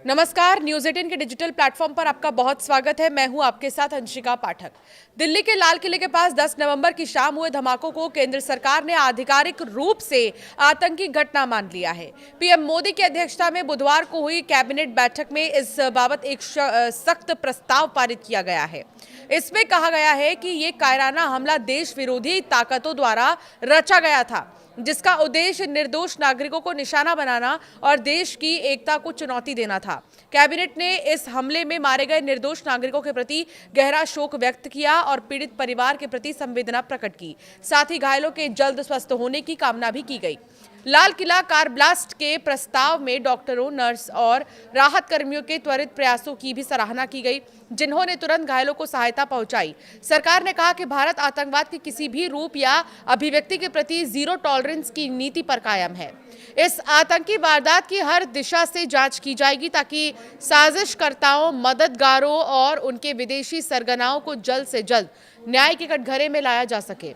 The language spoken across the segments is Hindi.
नमस्कार, न्यूज़ 18 के डिजिटल प्लेटफॉर्म पर आपका बहुत स्वागत है। मैं हूं आपके साथ अंशिका पाठक। दिल्ली के लाल किले के पास 10 नवंबर की शाम हुए धमाकों को केंद्र सरकार ने आधिकारिक रूप से आतंकी घटना मान लिया है। पीएम मोदी की अध्यक्षता में बुधवार को हुई कैबिनेट बैठक में इस बाबत एक सख्त प्रस्ताव पारित किया गया है। इसमें कहा गया है कि ये कायराना हमला देश विरोधी ताकतों द्वारा रचा गया था, जिसका उद्देश्य निर्दोष नागरिकों को निशाना बनाना और देश की एकता को चुनौती देना था। कैबिनेट ने इस हमले में मारे गए निर्दोष नागरिकों के प्रति गहरा शोक व्यक्त किया और पीड़ित परिवार के प्रति संवेदना प्रकट की। साथ ही घायलों के जल्द स्वस्थ होने की कामना भी की गई। लाल किला कार ब्लास्ट के प्रस्ताव में डॉक्टरों, नर्स और राहत कर्मियों के त्वरित प्रयासों की भी सराहना की गई, जिन्होंने तुरंत घायलों को सहायता पहुंचाई। सरकार ने कहा कि भारत आतंकवाद के किसी भी रूप या अभिव्यक्ति के प्रति जीरो टॉलरेंस की नीति पर कायम है। इस आतंकी वारदात की हर दिशा से जांच की जाएगी ताकि साजिशकर्ताओं, मददगारों और उनके विदेशी सरगनाओं को जल्द से जल्द न्याय के कटघरे में लाया जा सके।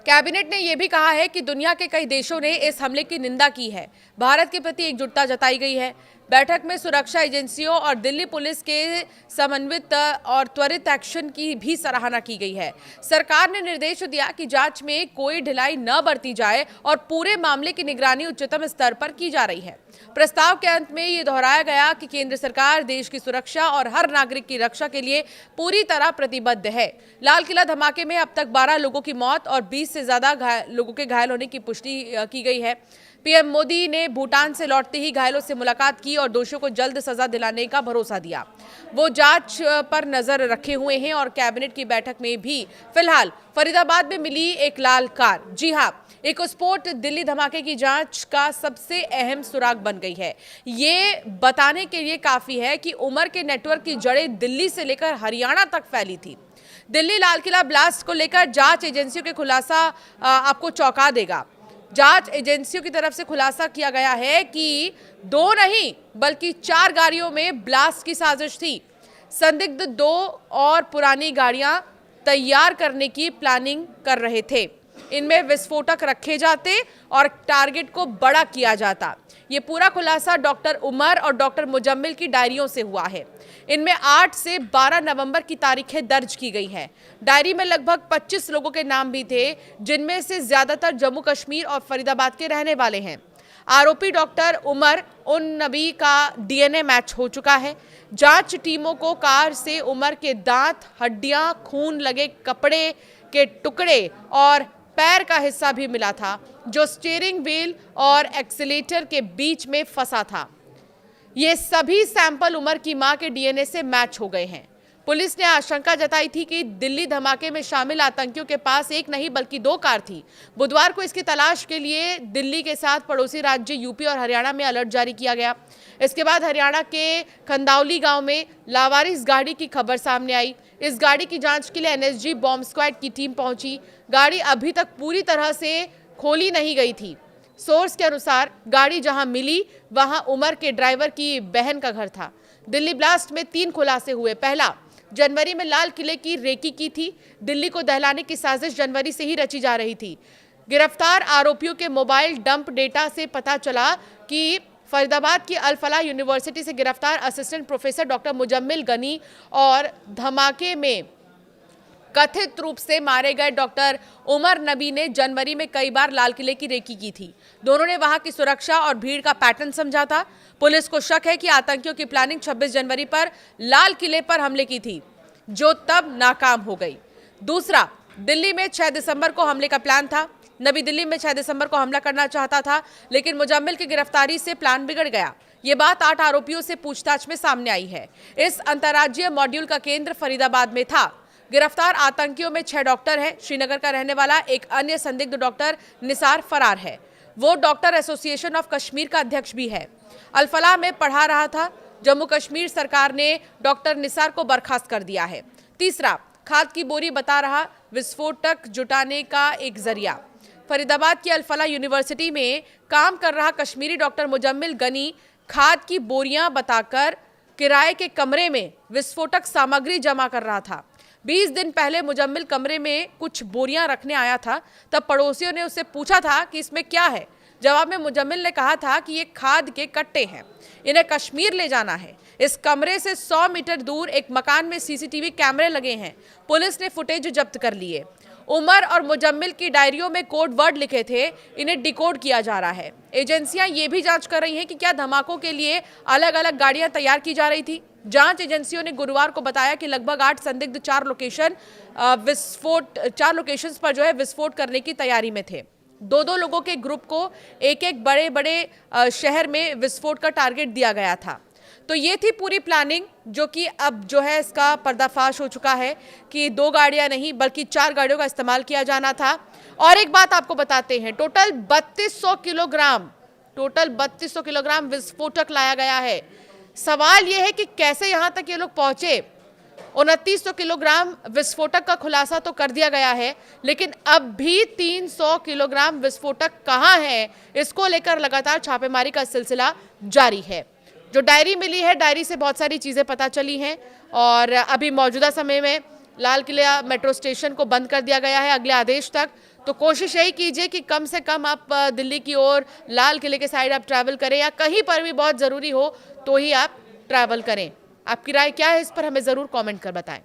कैबिनेट ने यह भी कहा है कि दुनिया के कई देशों ने इस हमले की निंदा की है। भारत के प्रति एकजुटता जताई गई है। बैठक में सुरक्षा एजेंसियों और दिल्ली पुलिस के समन्वित और त्वरित एक्शन की भी सराहना की गई है। सरकार ने निर्देश दिया कि जांच में कोई ढिलाई न बरती जाए और पूरे मामले की निगरानी उच्चतम स्तर पर की जा रही है। प्रस्ताव के अंत में ये दोहराया गया कि केंद्र सरकार देश की सुरक्षा और हर नागरिक की रक्षा के लिए पूरी तरह प्रतिबद्ध है। लाल किला धमाके में अब तक 12 लोगों की मौत और 20 से ज्यादा लोगों के घायल होने की पुष्टि की गई है। पीएम मोदी ने भूटान से लौटते ही घायलों से मुलाकात की और दोषियों को जल्द सजा दिलाने का भरोसा दिया। वो जांच पर नजर रखे हुए हैं और कैबिनेट की बैठक में भी फिलहाल फरीदाबाद में मिली एक लाल कार, जी हां, एक स्फोट दिल्ली धमाके की जांच का सबसे अहम सुराग बन गई है। ये बताने के लिए काफी है कि उमर के नेटवर्क की जड़ें दिल्ली से लेकर हरियाणा तक फैली थी। दिल्ली लाल किला ब्लास्ट को लेकर जांच एजेंसियों के खुलासा आपको चौंका देगा। जांच एजेंसियों की तरफ से खुलासा किया गया है कि 2 नहीं बल्कि 4 गाड़ियों में ब्लास्ट की साजिश थी। संदिग्ध 2 और पुरानी गाड़ियां तैयार करने की प्लानिंग कर रहे थे। इनमें विस्फोटक रखे जाते और टारगेट को बड़ा किया जाता। ये पूरा खुलासा डॉक्टर उमर और डॉक्टर मुजम्मिल की डायरियों से हुआ है। इनमें 8 से 12 नवंबर की तारीखें दर्ज की गई हैं। डायरी में लगभग 25 लोगों के नाम भी थे, जिनमें से ज्यादातर जम्मू कश्मीर और फरीदाबाद के रहने वाले हैं। आरोपी डॉक्टर उमर उन नबी का डीएनए मैच हो चुका है। जांच टीमों को कार से उमर के दांत, हड्डियां, खून लगे कपड़े के टुकड़े और पैर का हिस्सा भी मिला था, जो स्टीयरिंग व्हील और एक्सीलेटर के बीच में फंसा था। ये सभी सैंपल उमर की मां के डीएनए से मैच हो गए हैं। पुलिस ने आशंका जताई थी कि दिल्ली धमाके में शामिल आतंकियों के पास एक नहीं बल्कि 2 कार थी। बुधवार को इसकी तलाश के लिए दिल्ली के साथ पड़ोसी राज्य यूपी और हरियाणा में अलर्ट जारी किया गया। इसके बाद हरियाणा के खंदावली गांव में लावारिस गाड़ी की खबर सामने आई। इस गाड़ी की जांच के लिए एनएसजी बॉम्ब स्क्वाड की टीम पहुंची। गाड़ी अभी तक पूरी तरह से खोली नहीं गई थी। सोर्स के अनुसार गाड़ी जहां मिली वहां उमर के ड्राइवर की बहन का घर था। दिल्ली ब्लास्ट में 3 खुलासे हुए। पहला, जनवरी में लाल किले की रेकी की थी। दिल्ली को दहलाने की साजिश जनवरी से ही रची जा रही थी। गिरफ्तार आरोपियों के मोबाइल डंप डेटा से पता चला कि फरीदाबाद की अल फलाह यूनिवर्सिटी से गिरफ्तार assistant professor doctor Muzammil Ghani और धमाके में कथित रूप से मारे गए डॉक्टर उमर नबी ने जनवरी में कई बार लाल किले की रेकी की थी। दोनों ने वहां की सुरक्षा और भीड़ का पैटर्न समझा था। पुलिस को शक है कि आतंकियों की प्लानिंग 26 जनवरी पर लाल किले पर हमले की थी, जो तब नाकाम हो गई। दूसरा, दिल्ली में 6 दिसंबर को हमले का प्लान था। नबी दिल्ली में 6 दिसंबर को हमला करना चाहता था, लेकिन मुजम्मिल की गिरफ्तारी से प्लान बिगड़ गया। ये बात 8 आरोपियों से पूछताछ में सामने आई है। इस अंतर्राज्यीय मॉड्यूल का केंद्र फरीदाबाद में था। गिरफ्तार आतंकियों में 6 डॉक्टर हैं। श्रीनगर का रहने वाला एक अन्य संदिग्ध डॉक्टर निसार फरार है। वो डॉक्टर एसोसिएशन ऑफ कश्मीर का अध्यक्ष भी है। अल फलाह में पढ़ा रहा था। जम्मू कश्मीर सरकार ने डॉक्टर निसार को बर्खास्त कर दिया है। तीसरा, खाद की बोरी बता रहा विस्फोटक जुटाने का एक जरिया। फरीदाबाद की अल फलाह यूनिवर्सिटी में काम कर रहा कश्मीरी डॉक्टर मुजम्मिल गनी खाद की बोरियां बताकर किराए के कमरे में विस्फोटक सामग्री जमा कर रहा था। 20 दिन पहले मुजम्मिल कमरे में कुछ बोरियां रखने आया था। तब पड़ोसियों ने उससे पूछा था कि इसमें क्या है। जवाब में मुजम्मिल ने कहा था कि ये खाद के कट्टे हैं। इन्हें कश्मीर ले जाना है। इस कमरे से 100 मीटर दूर एक मकान में सीसीटीवी कैमरे लगे हैं। पुलिस ने फुटेज जब्त कर लिए। उमर और मुजम्मिल की डायरियों में कोड वर्ड लिखे थे, इन्हें डिकोड किया जा रहा है। एजेंसियां ये भी जांच कर रही हैं कि क्या धमाकों के लिए अलग अलग गाड़ियां तैयार की जा रही थी। जांच एजेंसियों ने गुरुवार को बताया कि लगभग 8 संदिग्ध 4 लोकेशंस पर जो है विस्फोट करने की तैयारी में थे। दो लोगों के ग्रुप को एक एक बड़े बड़े शहर में विस्फोट का टारगेट दिया गया था। तो ये थी पूरी प्लानिंग, जो कि अब जो है इसका पर्दाफाश हो चुका है कि 2 गाड़ियां नहीं बल्कि 4 गाड़ियों का इस्तेमाल किया जाना था। और एक बात आपको बताते हैं, टोटल 3200 किलोग्राम विस्फोटक लाया गया है। सवाल यह है कि कैसे यहां तक ये लोग पहुंचे। 2900 किलोग्राम विस्फोटक का खुलासा तो कर दिया गया है, लेकिन अब भी 300 किलोग्राम विस्फोटक कहां है, इसको लेकर लगातार छापेमारी का सिलसिला जारी है। जो डायरी मिली है, डायरी से बहुत सारी चीज़ें पता चली हैं और अभी मौजूदा समय में लाल किला मेट्रो स्टेशन को बंद कर दिया गया है अगले आदेश तक। तो कोशिश यही कीजिए कि कम से कम आप दिल्ली की ओर लाल किले के साइड आप ट्रैवल करें, या कहीं पर भी बहुत ज़रूरी हो तो ही आप ट्रैवल करें। आपकी राय क्या है इस पर हमें ज़रूर कमेंट कर बताएं।